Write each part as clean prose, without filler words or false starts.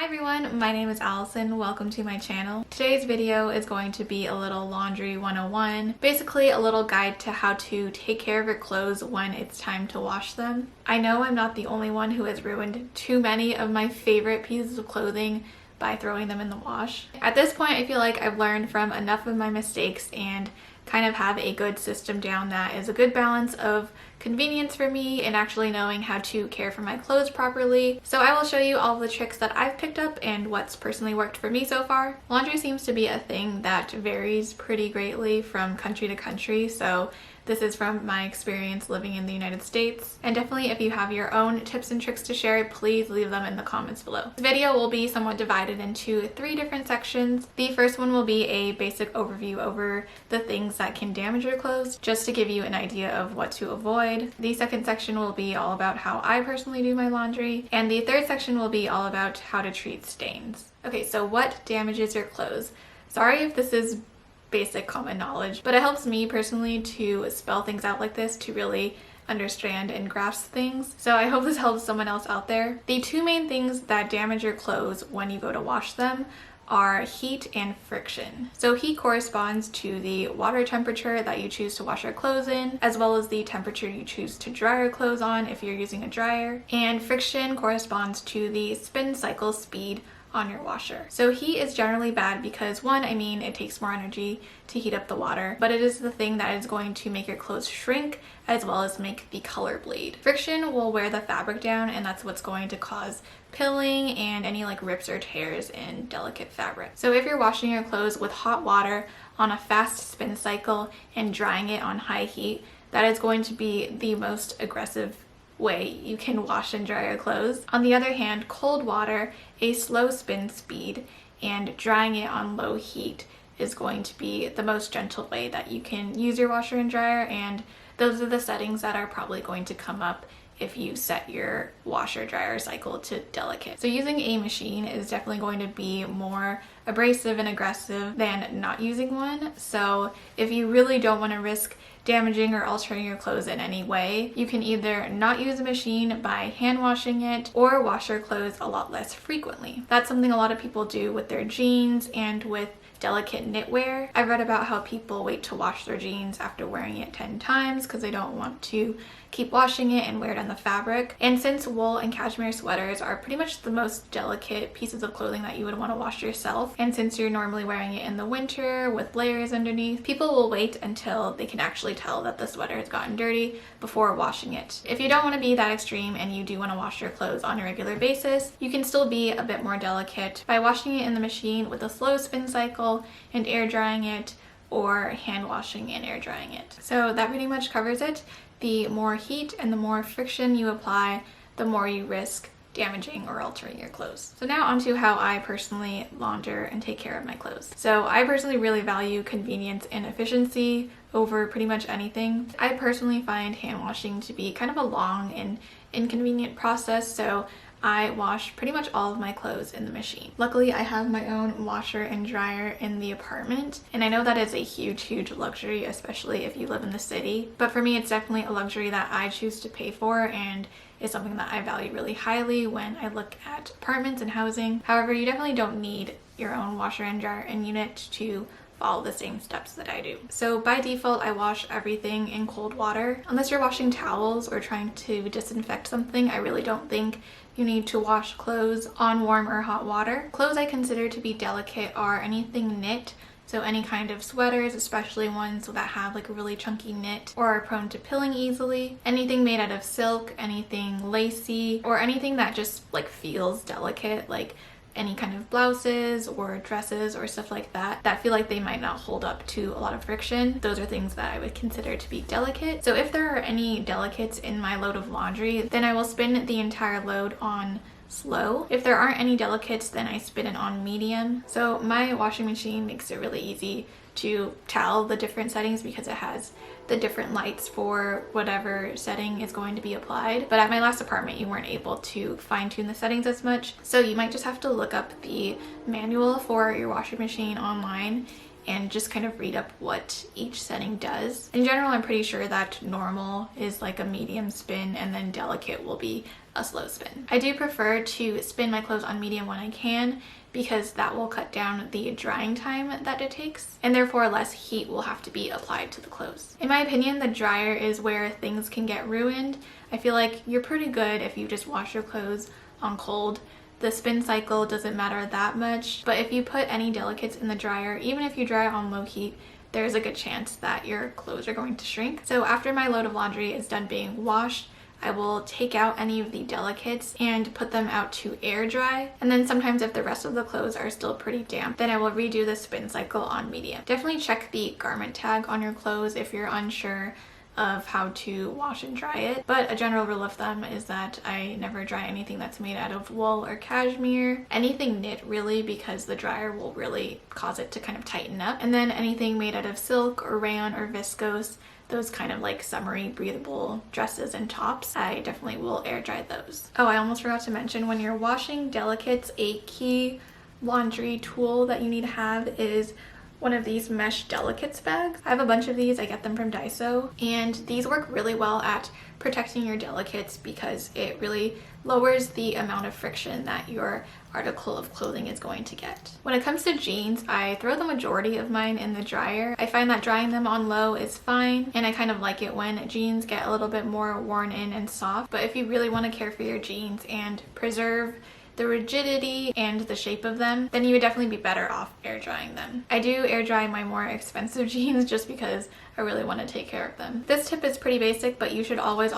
Hi everyone, my name is Allison. Welcome to my channel. Today's video is going to be a little laundry 101, basically a little guide to how to take care of your clothes when it's time to wash them. I know I'm not the only one who has ruined too many of my favorite pieces of clothing by throwing them in the wash. At this point, I feel like I've learned from enough of my mistakes and kind of have a good system down that is a good balance of convenience for me and actually knowing how to care for my clothes properly. So I will show you all the tricks that I've picked up and what's personally worked for me so far. Laundry seems to be a thing that varies pretty greatly from country to country, so this is from my experience living in the United States. And definitely if you have your own tips and tricks to share, please leave them in the comments below. This video will be somewhat divided into 3 different sections. The first one will be a basic overview over the things that can damage your clothes, just to give you an idea of what to avoid. The second section will be all about how I personally do my laundry. And the third section will be all about how to treat stains. Okay, so what damages your clothes? Sorry if this is basic common knowledge, but it helps me personally to spell things out like this to really understand and grasp things. So I hope this helps someone else out there. The 2 main things that damage your clothes when you go to wash them are heat and friction. So heat corresponds to the water temperature that you choose to wash your clothes in, as well as the temperature you choose to dry your clothes on if you're using a dryer. And friction corresponds to the spin cycle speed on your washer. So heat is generally bad because it takes more energy to heat up the water, but it is the thing that is going to make your clothes shrink as well as make the color bleed. Friction will wear the fabric down, and that's what's going to cause pilling and any rips or tears in delicate fabric. So if you're washing your clothes with hot water on a fast spin cycle and drying it on high heat, that is going to be the most aggressive way you can wash and dry your clothes. On the other hand, cold water, a slow spin speed, and drying it on low heat is going to be the most gentle way that you can use your washer and dryer, and those are the settings that are probably going to come up if you set your washer dryer cycle to delicate. So using a machine is definitely going to be more abrasive and aggressive than not using one. So if you really don't want to risk damaging or altering your clothes in any way, you can either not use a machine by hand washing it or wash your clothes a lot less frequently. That's something a lot of people do with their jeans and with delicate knitwear. I've read about how people wait to wash their jeans after wearing it 10 times because they don't want to keep washing it and wear it on the fabric. And since wool and cashmere sweaters are pretty much the most delicate pieces of clothing that you would want to wash yourself, and since you're normally wearing it in the winter with layers underneath, people will wait until they can actually tell that the sweater has gotten dirty before washing it. If you don't want to be that extreme and you do want to wash your clothes on a regular basis, you can still be a bit more delicate by washing it in the machine with a slow spin cycle and air drying it, or hand washing and air drying it. So that pretty much covers it. The more heat and the more friction you apply, the more you risk damaging or altering your clothes. So now onto how I personally launder and take care of my clothes. So I personally really value convenience and efficiency over pretty much anything. I personally find hand washing to be kind of a long and inconvenient process, so I wash pretty much all of my clothes in the machine. Luckily, I have my own washer and dryer in the apartment, and I know that is a huge luxury, especially if you live in the city. But for me, it's definitely a luxury that I choose to pay for, and is something that I value really highly when I look at apartments and housing. However, you definitely don't need your own washer and dryer and unit to follow the same steps that I do. So by default, I wash everything in cold water. Unless you're washing towels or trying to disinfect something, I really don't think you need to wash clothes on warm or hot water. Clothes I consider to be delicate are anything knit, so any kind of sweaters, especially ones that have a really chunky knit or are prone to pilling easily. Anything made out of silk, anything lacy, or anything that just feels delicate, like any kind of blouses or dresses or stuff like that feel like they might not hold up to a lot of friction. Those are things that I would consider to be delicate. So if there are any delicates in my load of laundry, then I will spin the entire load on slow. If there aren't any delicates, then I spin it on medium. So my washing machine makes it really easy to tell the different settings because it has the different lights for whatever setting is going to be applied. But at my last apartment, you weren't able to fine-tune the settings as much, so you might just have to look up the manual for your washing machine online and just kind of read up what each setting does. In general, I'm pretty sure that normal is a medium spin, and then delicate will be a slow spin. I do prefer to spin my clothes on medium when I can, because that will cut down the drying time that it takes, and therefore less heat will have to be applied to the clothes. In my opinion, the dryer is where things can get ruined. I feel like you're pretty good if you just wash your clothes on cold. The spin cycle doesn't matter that much, but if you put any delicates in the dryer, even if you dry on low heat, there's a good chance that your clothes are going to shrink. So after my load of laundry is done being washed, I will take out any of the delicates and put them out to air dry. And then sometimes if the rest of the clothes are still pretty damp, then I will redo the spin cycle on medium. Definitely check the garment tag on your clothes if you're unsure of how to wash and dry it. But a general rule of thumb is that I never dry anything that's made out of wool or cashmere. Anything knit really, because the dryer will really cause it to kind of tighten up. And then anything made out of silk or rayon or viscose, those kind of like summery breathable dresses and tops, I definitely will air dry those. Oh, I almost forgot to mention, when you're washing delicates, a key laundry tool that you need to have is one of these mesh delicates bags. I have a bunch of these. I get them from Daiso, and these work really well at protecting your delicates because it really lowers the amount of friction that your article of clothing is going to get. When it comes to jeans, I throw the majority of mine in the dryer. I find that drying them on low is fine, and I kind of like it when jeans get a little bit more worn in and soft. But if you really want to care for your jeans and preserve the rigidity and the shape of them, then you would definitely be better off air drying them. I do air dry my more expensive jeans just because I really want to take care of them. This tip is pretty basic, but you should always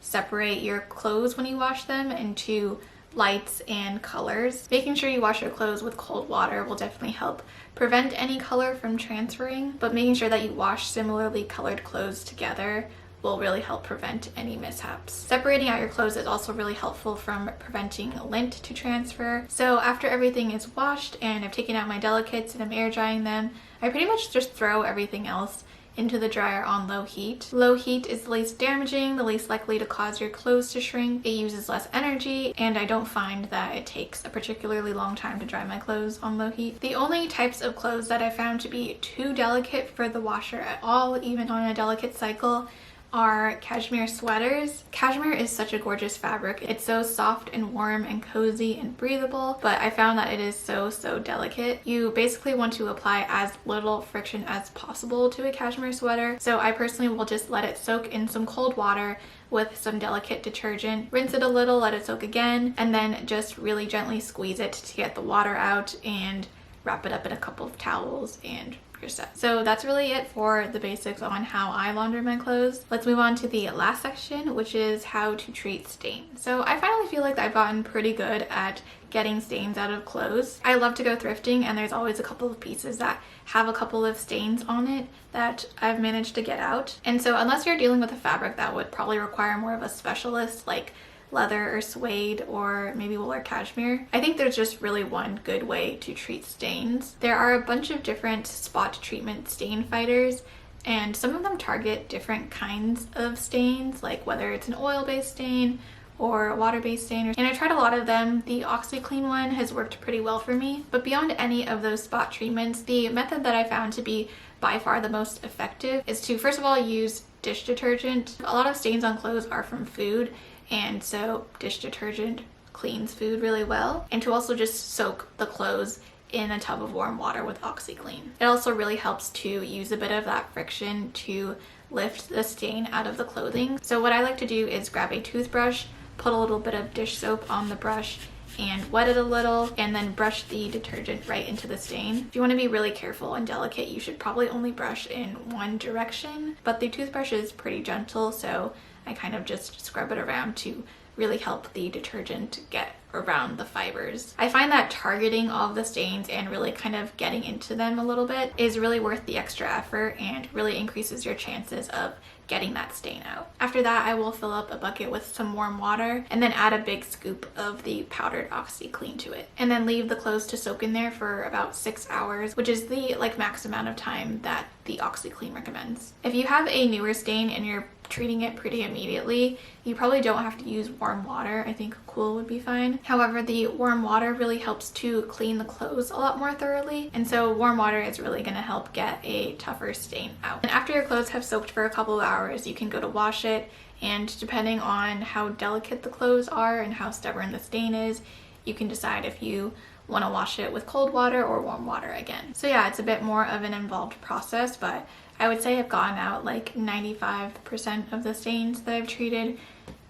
separate your clothes when you wash them into lights and colors. Making sure you wash your clothes with cold water will definitely help prevent any color from transferring, but making sure that you wash similarly colored clothes together will really help prevent any mishaps. Separating out your clothes is also really helpful from preventing lint to transfer. So after everything is washed and I've taken out my delicates and I'm air drying them, I pretty much just throw everything else into the dryer on low heat. Low heat is the least damaging, the least likely to cause your clothes to shrink. It uses less energy, and I don't find that it takes a particularly long time to dry my clothes on low heat. The only types of clothes that I found to be too delicate for the washer at all, even on a delicate cycle, are cashmere sweaters. Cashmere is such a gorgeous fabric. It's so soft and warm and cozy and breathable, but I found that it is so delicate. You basically want to apply as little friction as possible to a cashmere sweater. So I personally will just let it soak in some cold water with some delicate detergent, rinse it a little, let it soak again, and then just really gently squeeze it to get the water out and wrap it up in a couple of towels and you're set. So that's really it for the basics on how I launder my clothes. Let's move on to the last section, which is how to treat stains. So I finally feel like I've gotten pretty good at getting stains out of clothes. I love to go thrifting, and there's always a couple of pieces that have a couple of stains on it that I've managed to get out. And so unless you're dealing with a fabric that would probably require more of a specialist, like leather or suede or maybe wool or cashmere, I think there's just really one good way to treat stains. There are a bunch of different spot treatment stain fighters, and some of them target different kinds of stains, like whether it's an oil-based stain or a water-based stain. And I tried a lot of them. The OxiClean one has worked pretty well for me, but beyond any of those spot treatments, the method that I found to be by far the most effective is to first of all use dish detergent. A lot of stains on clothes are from food, and so dish detergent cleans food really well, and to also just soak the clothes in a tub of warm water with OxiClean. It also really helps to use a bit of that friction to lift the stain out of the clothing. So what I like to do is grab a toothbrush, put a little bit of dish soap on the brush and wet it a little, and then brush the detergent right into the stain. If you want to be really careful and delicate, you should probably only brush in one direction, but the toothbrush is pretty gentle, so I kind of just scrub it around to really help the detergent get around the fibers. I find that targeting all of the stains and really kind of getting into them a little bit is really worth the extra effort and really increases your chances of getting that stain out. After that, I will fill up a bucket with some warm water and then add a big scoop of the powdered OxiClean to it, and then leave the clothes to soak in there for about 6 hours, which is the max amount of time that the OxiClean recommends. If you have a newer stain and you're treating it pretty immediately. You probably don't have to use warm water. I think cool would be fine. However, the warm water really helps to clean the clothes a lot more thoroughly, and so warm water is really going to help get a tougher stain out. And after your clothes have soaked for a couple of hours, you can go to wash it, and depending on how delicate the clothes are and how stubborn the stain is, you can decide if you want to wash it with cold water or warm water again. So yeah, it's a bit more of an involved process, but I would say I've gotten out like 95% of the stains that I've treated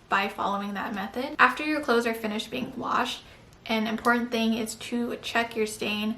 by following that method. After your clothes are finished being washed, an important thing is to check your stain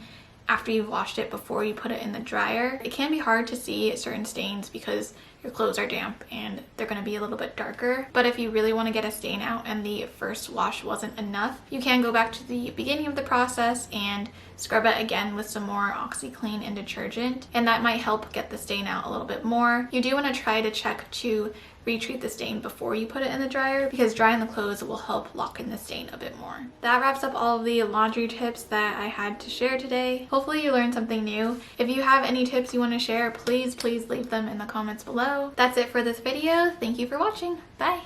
after you've washed it before you put it in the dryer. It can be hard to see certain stains because your clothes are damp and they're going to be a little bit darker. But if you really want to get a stain out and the first wash wasn't enough, you can go back to the beginning of the process and scrub it again with some more OxiClean and detergent, and that might help get the stain out a little bit more. You do want to try to check to retreat the stain before you put it in the dryer, because drying the clothes will help lock in the stain a bit more. That wraps up all of the laundry tips that I had to share today. Hopefully you learned something new. If you have any tips you want to share, please leave them in the comments below. That's it for this video. Thank you for watching. Bye!